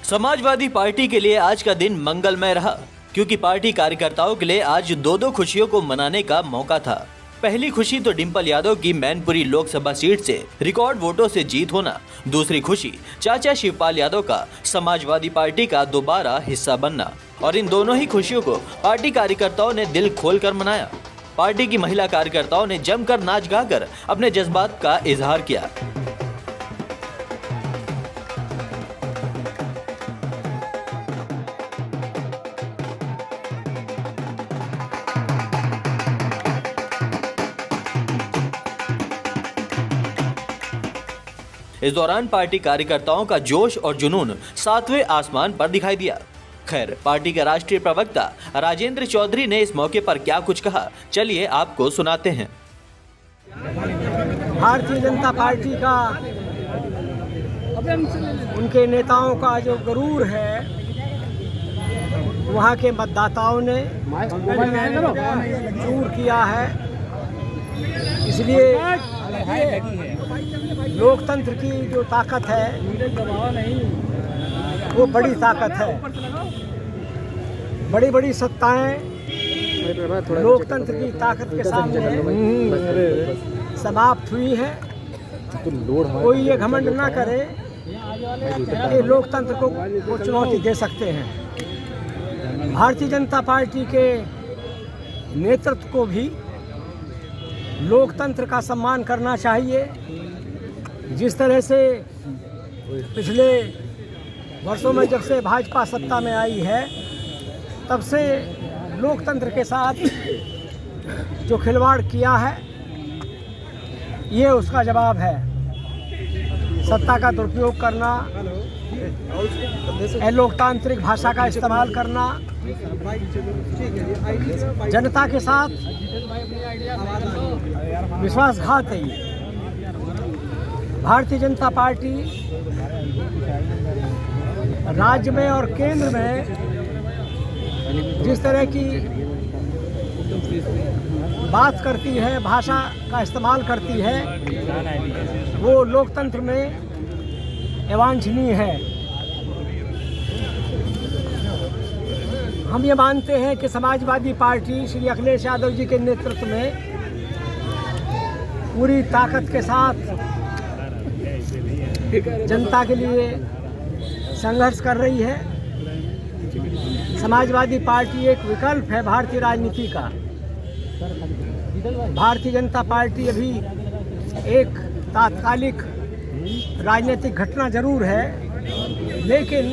Samajwadi party के लिए आज का दिन मंगलमय रहा, क्योंकि पार्टी कार्यकर्ताओं के लिए आज दो खुशियों को मनाने का मौका था। पहली खुशी तो डिंपल यादव की मैनपुरी लोकसभा सीट से रिकॉर्ड वोटों से जीत होना, दूसरी खुशी चाचा शिवपाल यादव का समाजवादी पार्टी का दोबारा हिस्सा बनना। और इन दोनों ही खुशियों को पार्टी कार्यकर्ताओं ने दिल खोलकर मनाया। पार्टी की महिला कार्यकर्ताओं ने जमकर नाच गाकर अपने जज्बात का इजहार किया। इस दौरान पार्टी कार्यकर्ताओं का जोश और जुनून सातवें आसमान पर दिखाई दिया। खैर, पार्टी के राष्ट्रीय प्रवक्ता राजेंद्र चौधरी ने इस मौके पर क्या कुछ कहा, चलिए आपको सुनाते हैं। भारतीय जनता पार्टी का उनके नेताओं का जो गरूर है, वहाँ के मतदाताओं ने दूर किया है। इसलिए लोकतंत्र की जो ताकत है वो बड़ी ताकत है। बड़ी बड़ी सत्ताएं लोकतंत्र की ताकत के सामने समाप्त हुई है। कोई ये घमंड ना करे कि लोकतंत्र को चुनौती दे सकते हैं। भारतीय जनता पार्टी के नेतृत्व को भी लोकतंत्र का सम्मान करना चाहिए। जिस तरह से पिछले वर्षों में जब से भाजपा सत्ता में आई है, तब से लोकतंत्र के साथ जो खिलवाड़ किया है, ये उसका जवाब है। सत्ता का दुरुपयोग करना, अलोकतांत्रिक भाषा का इस्तेमाल करना, जनता के साथ विश्वासघात है ये। भारतीय जनता पार्टी राज्य में और केंद्र में जिस तरह की बात करती है, भाषा का इस्तेमाल करती है, वो लोकतंत्र में अवांछनीय है। हम ये मानते हैं कि समाजवादी पार्टी श्री अखिलेश यादव जी के नेतृत्व में पूरी ताकत के साथ जनता के लिए संघर्ष कर रही है। समाजवादी पार्टी एक विकल्प है भारतीय राजनीति का। भारतीय जनता पार्टी अभी एक तात्कालिक राजनीतिक घटना जरूर है, लेकिन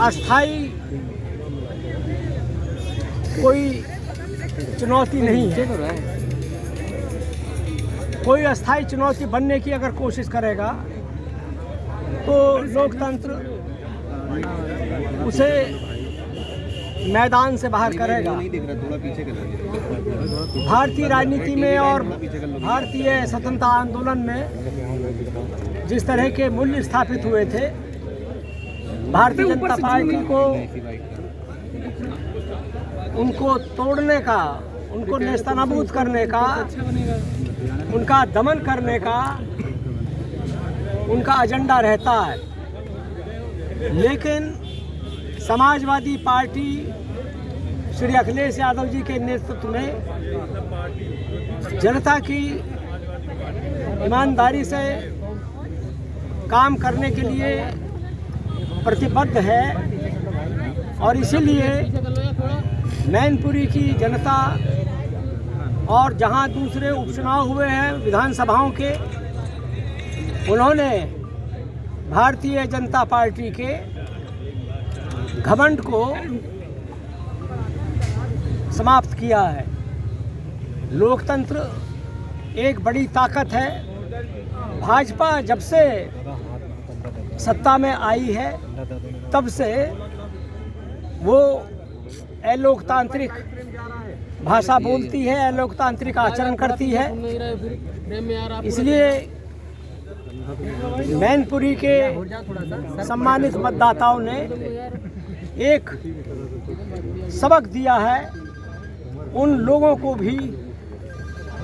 अस्थायी कोई चुनौती नहीं है। कोई अस्थायी चुनौती बनने की अगर कोशिश करेगा तो लोकतंत्र उसे मैदान से बाहर करेगा। भारतीय राजनीति में और भारतीय स्वतंत्रता आंदोलन में जिस तरह के मूल्य स्थापित हुए थे, भारतीय जनता पार्टी को उनको तोड़ने का, उनको नेस्तनाबूद करने का, उनका दमन करने का उनका एजेंडा रहता है। लेकिन समाजवादी पार्टी श्री अखिलेश यादव जी के नेतृत्व में जनता की ईमानदारी से काम करने के लिए प्रतिबद्ध है। और इसीलिए मैनपुरी की जनता और जहां दूसरे उपचुनाव हुए हैं विधानसभाओं के, उन्होंने भारतीय जनता पार्टी के घमंड को समाप्त किया है। लोकतंत्र एक बड़ी ताकत है। भाजपा जब से सत्ता में आई है, तब से वो अलोकतांत्रिक भाषा बोलती है, अलोकतांत्रिक आचरण करती है। इसलिए मैनपुरी के सम्मानित मतदाताओं ने एक सबक दिया है उन लोगों को भी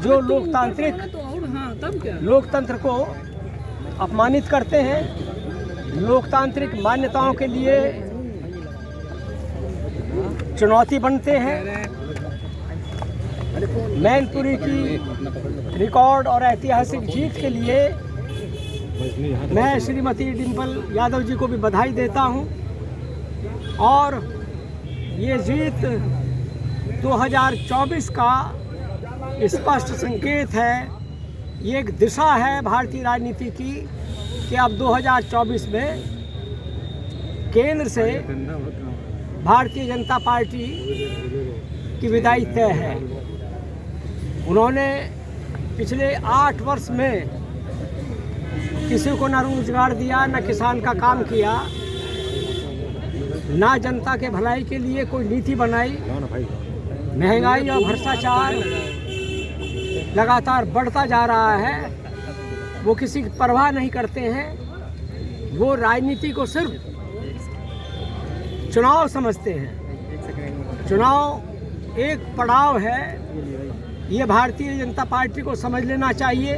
जो लोकतंत्र को अपमानित करते हैं, लोकतांत्रिक मान्यताओं के लिए चुनौती बनते हैं। मैनपुरी की रिकॉर्ड और ऐतिहासिक जीत के लिए मैं श्रीमती डिंपल यादव जी को भी बधाई देता हूं। और ये जीत 2024 का स्पष्ट संकेत है, ये एक दिशा है भारतीय राजनीति की कि अब 2024 में केंद्र से भारतीय जनता पार्टी की विदाई तय है। उन्होंने पिछले 8 वर्ष में किसी को ना रोजगार दिया, ना किसान का काम किया, ना जनता के भलाई के लिए कोई नीति बनाई। महंगाई और भ्रष्टाचार लगातार बढ़ता जा रहा है। वो किसी की परवाह नहीं करते हैं। वो राजनीति को सिर्फ चुनाव समझते हैं। चुनाव एक पड़ाव है, ये भारतीय जनता पार्टी को समझ लेना चाहिए।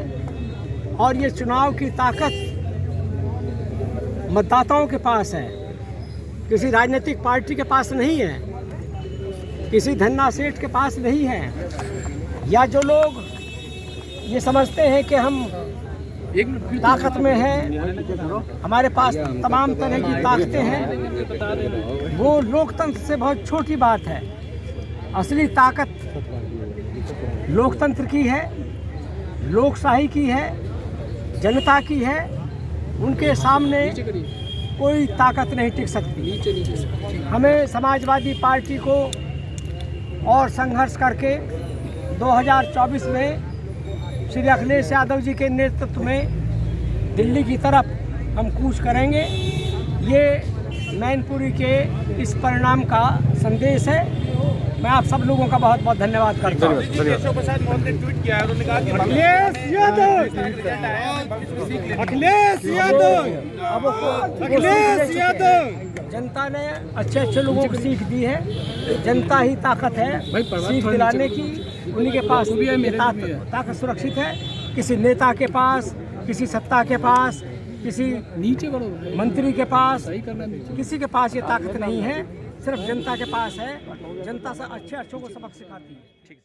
और ये चुनाव की ताकत मतदाताओं के पास है, किसी राजनीतिक पार्टी के पास नहीं है, किसी धन्ना सेठ के पास नहीं है। या जो लोग ये समझते हैं कि हम ताकत में हैं, हमारे पास तमाम तरह की ताकतें हैं, वो लोकतंत्र से बहुत छोटी बात है। असली ताकत लोकतंत्र की है, लोकशाही की है, जनता की है। उनके सामने कोई ताकत नहीं टिक सकती। हमें समाजवादी पार्टी को और संघर्ष करके 2024 में श्री अखिलेश यादव जी के नेतृत्व में दिल्ली की तरफ हम कूच करेंगे। ये मैनपुरी के इस परिणाम का संदेश है। मैं आप सब लोगों का बहुत बहुत धन्यवाद करता हूँ। अखिलेश यादव जनता ने अच्छे अच्छे लोगों को सीख दी है। जनता ही ताकत है सीख दिलाने की। उन्हीं के पास ताकत सुरक्षित है। किसी नेता के पास, किसी सत्ता के पास, किसी मंत्री के पास, किसी के पास ये ताकत नहीं है। सिर्फ जनता के पास है। जनता से अच्छे अच्छों को सबक सिखाती है।